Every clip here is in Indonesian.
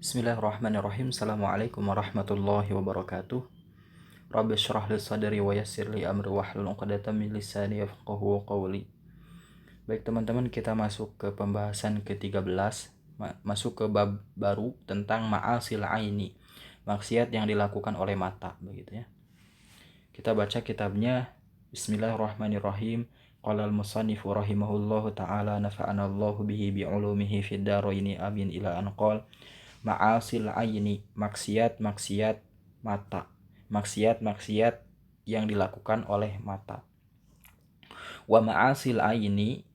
Bismillahirrahmanirrahim. Assalamualaikum warahmatullahi wabarakatuh. Rabbi syrah li sadri wa yassir li amri wahlul 'uqdatam min lisani yafqahu qawli. Baik teman-teman, kita masuk ke pembahasan ke-13, masuk ke bab baru tentang ma'asil aini, maksiat yang dilakukan oleh mata, begitu ya. Kita baca kitabnya. Bismillahirrahmanirrahim. Qala al-musannifu rahimahullahu ta'ala nafa'anallahu bihi bi'ulumihi fid dharaini amin ila an qala ma'asil aini, maksiat-maksiat mata, maksiat-maksiat yang dilakukan oleh mata. Wa ma'asil aini,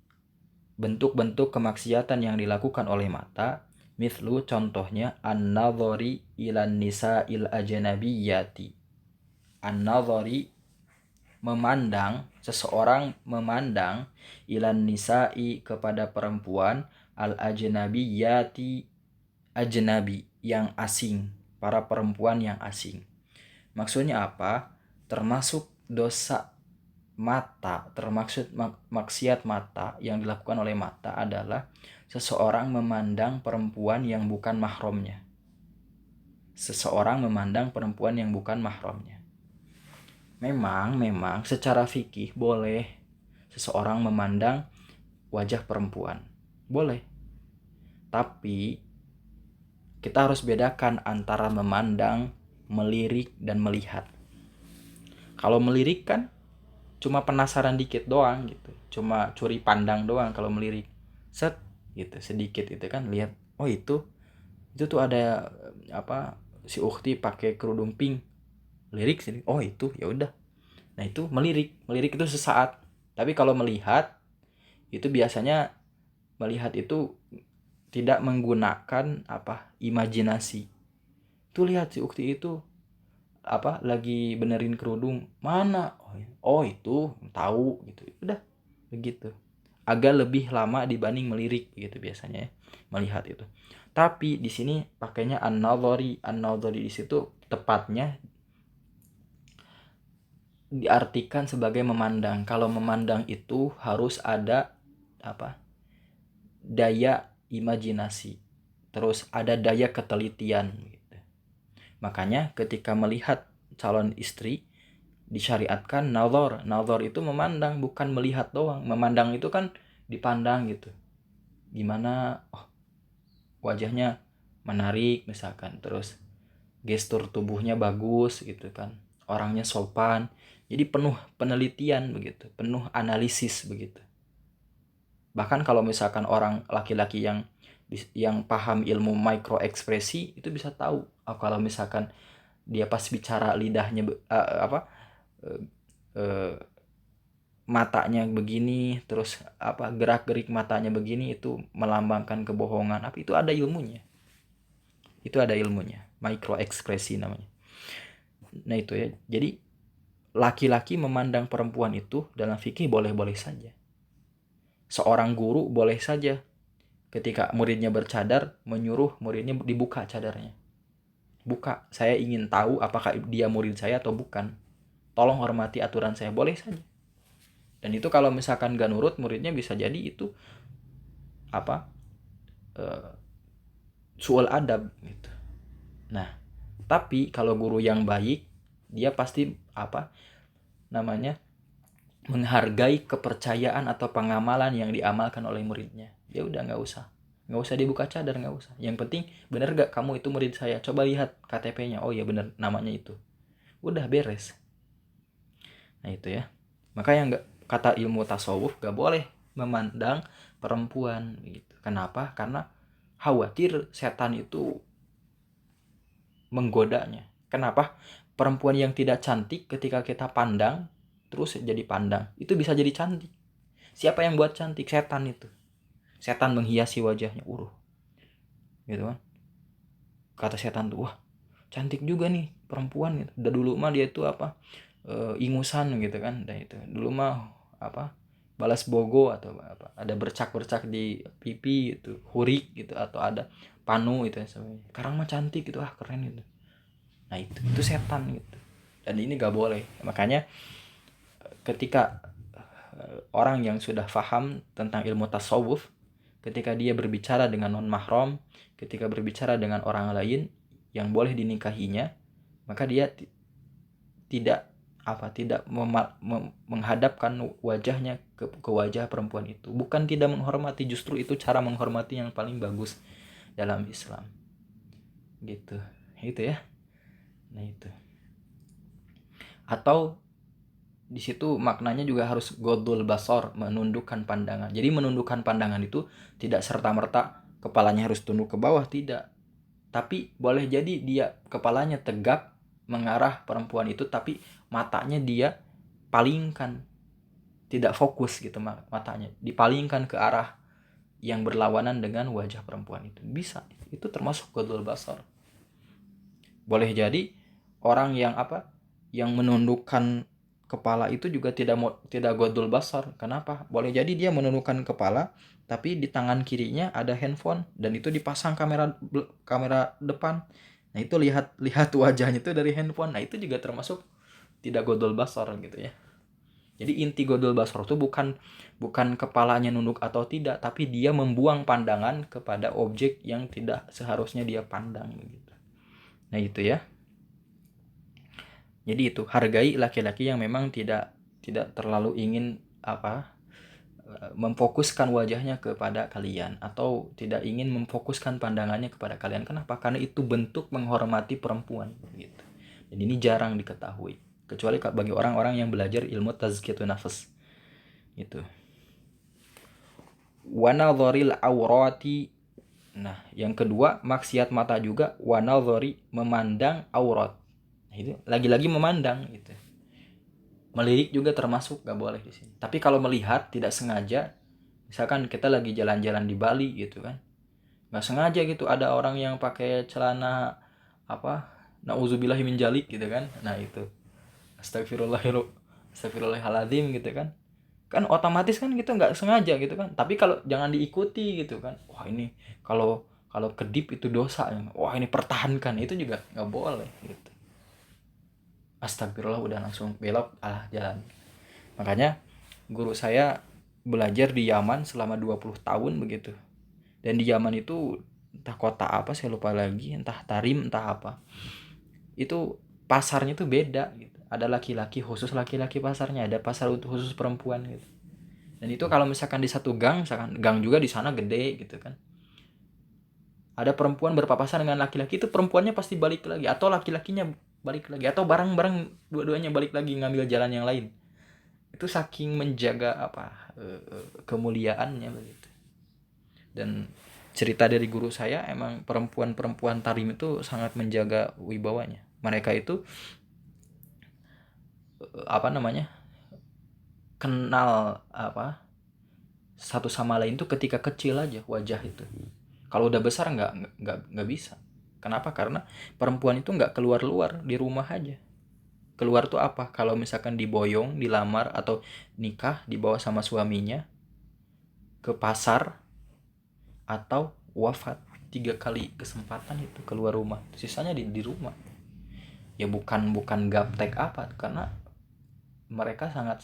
bentuk-bentuk kemaksiatan yang dilakukan oleh mata, mithlu, contohnya, an-nadhari ilan nisa'il ajnabiyyati. An-nadhari, memandang, seseorang memandang, ilan nisa'i, kepada perempuan, al-ajnabiyyati, ajnabi, yang asing, para perempuan yang asing. Maksudnya apa? Termasuk dosa mata, termaksud maksiat mata yang dilakukan oleh mata adalah seseorang memandang perempuan yang bukan mahramnya. Seseorang memandang perempuan yang bukan mahramnya. Memang secara fikih boleh seseorang memandang wajah perempuan. Boleh. Tapi kita harus bedakan antara memandang, melirik, dan melihat. Kalau melirik kan cuma penasaran dikit doang gitu, cuma curi pandang doang. Kalau melirik, set gitu, sedikit itu kan, lihat, oh itu tuh ada apa, si ukhti pakai kerudung pink, lirik sini, oh itu, ya udah. Nah itu melirik itu sesaat. Tapi kalau melihat itu biasanya, melihat itu tidak menggunakan imajinasi. Tuh lihat si ukti itu lagi benerin kerudung, mana, oh itu tahu gitu, udah begitu. Agak lebih lama dibanding melirik gitu biasanya ya, melihat itu. Tapi di sini pakainya an-nadhari di situ tepatnya diartikan sebagai memandang. Kalau memandang itu harus ada daya imajinasi, terus ada daya ketelitian gitu. Makanya ketika melihat calon istri disyariatkan nazar. Nazar itu memandang, bukan melihat doang. Memandang itu kan dipandang gitu, gimana, wajahnya menarik misalkan, terus gestur tubuhnya bagus gitu kan, orangnya sopan. Jadi penuh penelitian begitu, penuh analisis begitu. Bahkan kalau misalkan orang laki-laki yang paham ilmu mikro ekspresi itu bisa tahu, kalau misalkan dia pas bicara lidahnya matanya begini, terus gerak-gerik matanya begini, itu melambangkan kebohongan. Itu ada ilmunya. Itu ada ilmunya, mikro ekspresi namanya. Nah itu ya. Jadi laki-laki memandang perempuan itu dalam fikih boleh-boleh saja. Seorang guru boleh saja ketika muridnya bercadar menyuruh muridnya dibuka cadarnya. Buka, saya ingin tahu apakah dia murid saya atau bukan. Tolong hormati aturan saya, boleh saja. Dan itu kalau misalkan gak nurut, muridnya bisa jadi itu su'ul adab gitu. Nah, tapi kalau guru yang baik, dia pasti menghargai kepercayaan atau pengamalan yang diamalkan oleh muridnya. Ya udah, nggak usah dibuka cadar, nggak usah. Yang penting benar gak kamu itu murid saya, coba lihat KTP-nya, oh ya benar, namanya itu, udah beres. Nah itu ya, makanya nggak, kata ilmu tasawuf gak boleh memandang perempuan gitu. Kenapa? Karena khawatir setan itu menggodanya. Kenapa? Perempuan yang tidak cantik ketika kita pandang terus jadi pandang, itu bisa jadi cantik. Siapa yang buat cantik? Setan itu. Setan menghiasi wajahnya, gitu kan. Kata setan tuh, wah cantik juga nih perempuan gitu. Udah dulu mah dia itu ingusan gitu kan. Dan itu dulu mah balas bogo atau ada bercak-bercak di pipi gitu, hurik gitu, atau ada panu gitu ya. Sekarang mah cantik gitu, keren gitu. Nah itu setan gitu. Dan ini gak boleh. Makanya ketika orang yang sudah paham tentang ilmu tasawuf, ketika dia berbicara dengan non mahram, ketika berbicara dengan orang lain yang boleh dinikahinya, maka dia tidak menghadapkan wajahnya ke wajah perempuan itu. Bukan tidak menghormati, justru itu cara menghormati yang paling bagus dalam Islam. Gitu. Itu ya. Nah itu. Atau di situ maknanya juga harus godul basor, menundukkan pandangan. Jadi menundukkan pandangan itu tidak serta-merta kepalanya harus tunduk ke bawah, tidak. Tapi boleh jadi dia kepalanya tegak mengarah perempuan itu, tapi matanya dia palingkan, tidak fokus gitu, matanya dipalingkan ke arah yang berlawanan dengan wajah perempuan itu. Bisa, itu termasuk godul basar. Boleh jadi orang yang menundukkan kepala itu juga tidak godul basar. Kenapa? Boleh jadi dia menundukkan kepala, tapi di tangan kirinya ada handphone dan itu dipasang kamera depan. Nah itu lihat wajahnya itu dari handphone. Nah itu juga termasuk tidak godol basar gitu ya. Jadi inti godol basar itu bukan kepalanya nunduk atau tidak, tapi dia membuang pandangan kepada objek yang tidak seharusnya dia pandang gitu. Nah itu ya. Jadi itu, hargai laki-laki yang memang tidak terlalu ingin memfokuskan wajahnya kepada kalian, atau tidak ingin memfokuskan pandangannya kepada kalian. Kenapa? Karena itu bentuk menghormati perempuan gitu. Dan ini jarang diketahui, kecuali bagi orang-orang yang belajar ilmu tazkiyatun nafas gitu. Wa nadharil aurati. Nah, yang kedua, maksiat mata juga wa nadhari, memandang aurat. Nah, itu lagi-lagi memandang gitu. Melirik juga termasuk, gak boleh di sini. Tapi kalau melihat tidak sengaja, misalkan kita lagi jalan-jalan di Bali gitu kan, nggak sengaja gitu ada orang yang pakai celana nauzubillahi min jalik gitu kan, nah itu astagfirullahaladzim gitu kan otomatis kan kita nggak sengaja gitu kan. Tapi kalau jangan diikuti gitu kan, wah ini kalau kedip itu dosa, wah ini pertahankan, itu juga nggak boleh gitu. Astagfirullah udah langsung belok jalan. Makanya guru saya belajar di Yaman selama 20 tahun begitu. Dan di Yaman itu entah kota apa saya lupa lagi, entah Tarim entah apa. Itu pasarnya tuh beda gitu. Ada laki-laki khusus laki-laki pasarnya, ada pasar untuk khusus perempuan gitu. Dan itu kalau misalkan di satu gang, misalkan gang juga di sana gede gitu kan. Ada perempuan berpapasan dengan laki-laki, itu perempuannya pasti balik lagi, atau laki-lakinya balik lagi, atau barang-barang dua-duanya balik lagi ngambil jalan yang lain. Itu saking menjaga kemuliaannya begitu. Dan cerita dari guru saya, emang perempuan-perempuan Tarim itu sangat menjaga wibawanya. Mereka itu kenal satu sama lain tuh ketika kecil aja wajah itu. Kalau udah besar nggak bisa. Kenapa? Karena perempuan itu nggak keluar di rumah aja. Keluar tuh apa? Kalau misalkan diboyong, dilamar, atau nikah, dibawa sama suaminya ke pasar, atau wafat. 3 kali kesempatan itu keluar rumah. Sisanya di rumah. Ya bukan gaptek apa, karena mereka sangat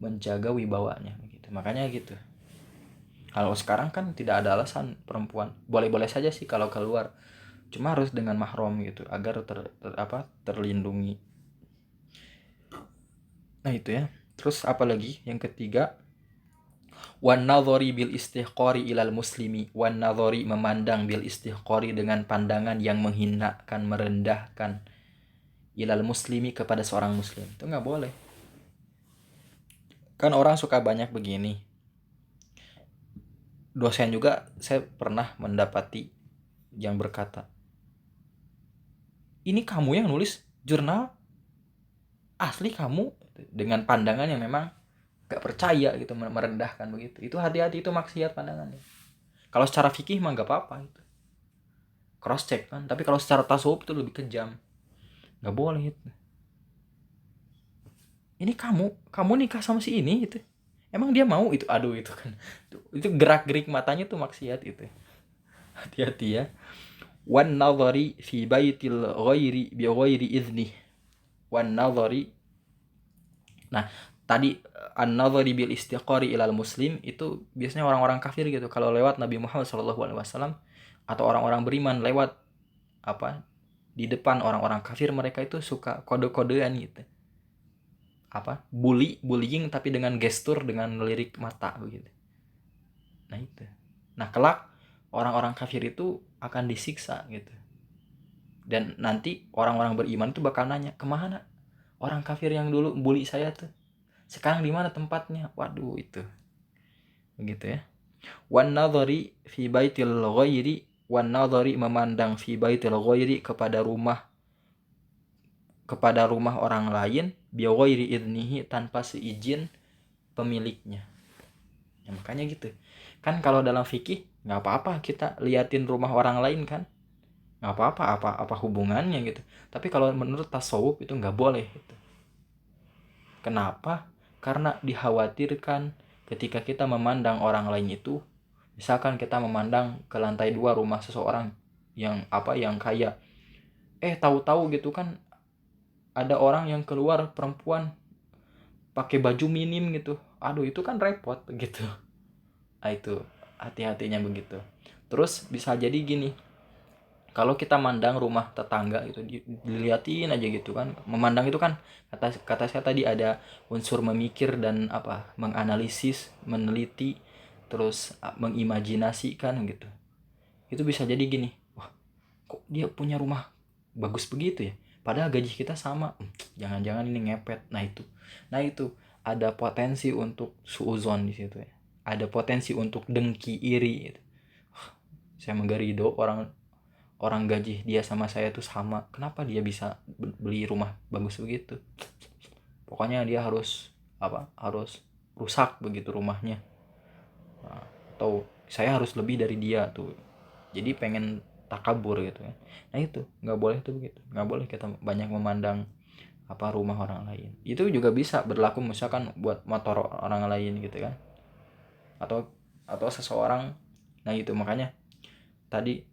menjaga wibawanya gitu. Makanya gitu. Kalau sekarang kan tidak ada alasan perempuan boleh-boleh saja sih kalau keluar, cuma harus dengan mahram gitu agar terlindungi. Nah itu ya. Terus apa lagi? Yang ketiga, wan nadhari bil istihqari ilal muslimi. Wan nadhari, memandang, bil istihqari, dengan pandangan yang menghinakan, merendahkan, ilal muslimi, kepada seorang muslim. Itu nggak boleh. Kan orang suka banyak begini. Dosen juga saya pernah mendapati yang berkata, ini kamu yang nulis jurnal asli kamu, dengan pandangan yang memang gak percaya gitu, merendahkan begitu. Itu hati-hati, itu maksiat pandangannya. Kalau secara fikih mah gak apa-apa itu, cross check kan. Tapi kalau secara tasawuf itu lebih kejam, gak boleh itu. Ini kamu nikah sama si ini gitu, emang dia mau itu, aduh itu kan itu gerak-gerik matanya tuh maksiat itu. Hati-hati ya. Wan nadhari fi baitil ghairi bi ghairi izni. Wan nadhari, nah tadi an-nadhari bil istiqari ilal muslim itu biasanya orang-orang kafir gitu kalau lewat Nabi Muhammad SAW atau orang-orang beriman lewat apa di depan orang-orang kafir, mereka itu suka kode-kodean gitu, apa bullying tapi dengan gestur, dengan lirik mata begitu. Nah itu, nah kelak orang-orang kafir itu akan disiksa gitu, dan nanti orang-orang beriman itu bakal nanya, kemana orang kafir yang dulu bully saya tuh, sekarang di mana tempatnya? Waduh, itu begitu ya. Wan nadhari fi baitil ghairi, wan nadhari memandang fi baitil ghairi kepada rumah orang lain, bi ghairi idnihi tanpa seizin pemiliknya. Ya, makanya gitu. Kan kalau dalam fikih nggak apa-apa kita liatin rumah orang lain kan, nggak apa-apa, apa hubungannya gitu. Tapi kalau menurut tasawuf itu nggak boleh gitu. Kenapa? Karena dikhawatirkan ketika kita memandang orang lain itu, misalkan kita memandang ke lantai 2 rumah seseorang yang kaya, tahu-tahu gitu kan ada orang yang keluar perempuan pakai baju minim gitu, aduh itu kan repot gitu. Nah itu hati-hatinya begitu. Terus bisa jadi gini, kalau kita mandang rumah tetangga itu diliatin aja gitu kan, memandang itu kan kata saya tadi ada unsur memikir dan menganalisis, meneliti, terus mengimajinasikan gitu. Itu bisa jadi gini, wah kok dia punya rumah bagus begitu ya, padahal gaji kita sama, jangan-jangan ini ngepet. Nah itu ada potensi untuk suuzon di situ ya, ada potensi untuk dengki, iri gitu. Saya menggarido orang gaji dia sama saya tuh sama, kenapa dia bisa beli rumah bagus begitu, pokoknya dia harus rusak begitu rumahnya. Nah, atau saya harus lebih dari dia tuh, jadi pengen takabur gitu kan. Nah itu nggak boleh tuh begitu, nggak boleh kita banyak memandang rumah orang lain. Itu juga bisa berlaku misalkan buat motor orang lain gitu kan, atau seseorang. Nah itu makanya tadi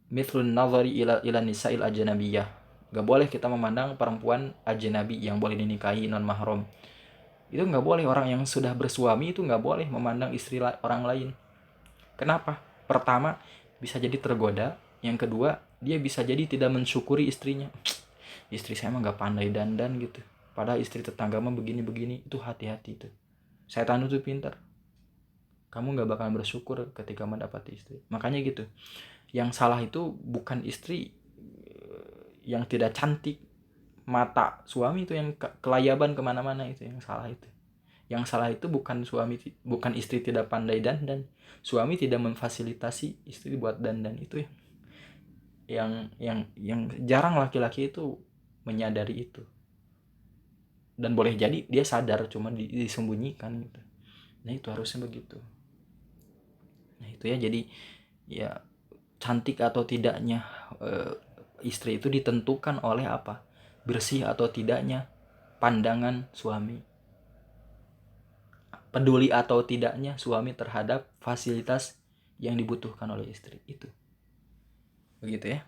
mithlun nazari ila nisa'il ajnabiyah, nggak boleh kita memandang perempuan ajnabi yang boleh dinikahi non mahram. Itu nggak boleh, orang yang sudah bersuami itu nggak boleh memandang istri orang lain. Kenapa? Pertama, bisa jadi tergoda. Yang kedua, dia bisa jadi tidak mensyukuri istrinya. Istri saya mah nggak pandai dandan gitu, padahal istri tetangga mah begini-begini. Itu hati-hati tuh. Setan itu pintar. Kamu nggak bakal bersyukur ketika mendapat istri. Makanya gitu. Yang salah itu bukan istri yang tidak cantik, mata suami itu yang kelayaban kemana-mana, itu yang salah itu. Yang salah itu bukan istri tidak pandai dandan, suami tidak memfasilitasi istri buat dandan. Itu yang jarang laki-laki itu menyadari itu. Dan boleh jadi dia sadar cuma disembunyikan gitu. Nah itu harusnya begitu. Nah itu ya, jadi ya cantik atau tidaknya istri itu ditentukan oleh bersih atau tidaknya pandangan suami, peduli atau tidaknya suami terhadap fasilitas yang dibutuhkan oleh istri. Itu begitu ya.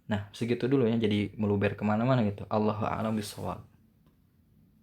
Nah segitu dulu ya, jadi meluber kemana-mana gitu. Allahu a'lam bishawab.